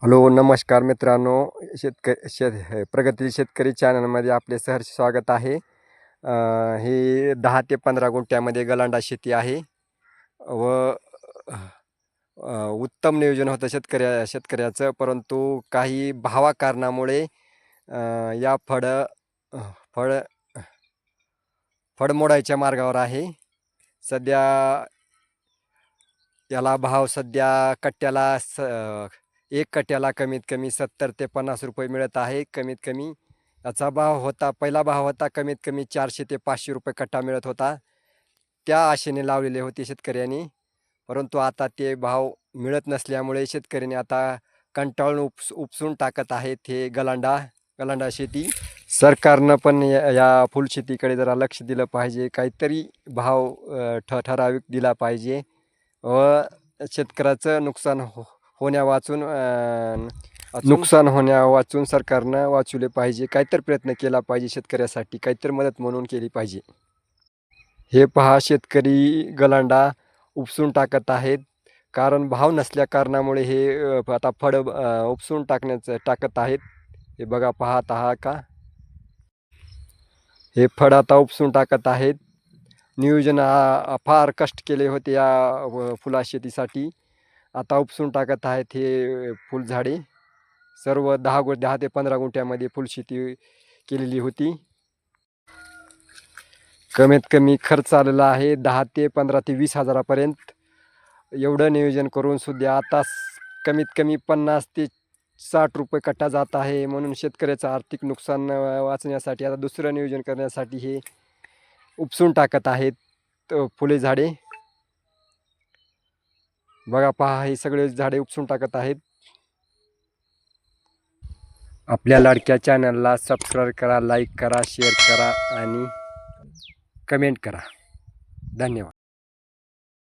Hello, नमस्कार मित्रांनो. प्रगतील शेतकरी चॅनलमध्ये आपले सहर्ष स्वागत आहे. हे 10 ते 15 गुंठ्यामध्ये गलांडा शेती आहे व उत्तम नियोजन होतं शेतकऱ्याचं, परंतु काही भावाकारणामुळे या फळ फळ मोडायच्या मार्गावर आहे. सध्या याला भाव कट्ट्याला एक कट्ट्याला कमीत कमी 70 ते 50 रुपये मिळत आहे. कमीत कमी याचा पहिला भाव होता कमीत कमी 400 ते 500 रुपये कट्टा मिळत होता. त्या आशेने लावलेले होते शेतकऱ्यांनी, परंतु आता ते भाव मिळत नसल्यामुळे शेतकऱ्यांनी आता कंटाळून उपसून टाकत आहेत हे गलांडा शेती. सरकारनं पण या फुलशेतीकडे जरा लक्ष दिलं पाहिजे, काहीतरी भाव ठराविक दिला पाहिजे व शेतकऱ्याचं नुकसान होण्या वाचून सरकारनं वाचवले पाहिजे. काहीतरी प्रयत्न केला पाहिजे, शेतकऱ्यासाठी काहीतरी मदत म्हणून केली पाहिजे. हे पहा, शेतकरी गलांडा उपसून टाकत आहेत, कारण भाव नसल्या कारणामुळे हे आता फळ उपसून टाकत आहेत. हे बघा, पाहत आहात का, हे फळ आता उपसून टाकत आहेत. नियोजन फार कष्ट केले होते या फुला शेतीसाठी. आता उपसून टाकत आहेत हे फुलझाडे. सर्व 10 ते 15 गुंठ्यामध्ये फुलशेती केलेली होती. कमीत कमी खर्च आलेला आहे 10 ते 15 ते 20 हजारापर्यंत. एवढं नियोजन करून सुद्धा आता कमीत कमी 50 ते 60 रुपये कट्टा जात आहे. म्हणून शेतकऱ्याचं आर्थिक नुकसान वाचण्यासाठी आता दुसरं नियोजन करण्यासाठी हे उपसून टाकत आहेत फुले झाडे. बघा, पहा, हे सगळे झाडे उपसून टाकत आहेत. आपल्या लाडक्या चॅनलला सबस्क्राईब करा, लाईक करा, शेअर करा आणि कमेंट करा. धन्यवाद.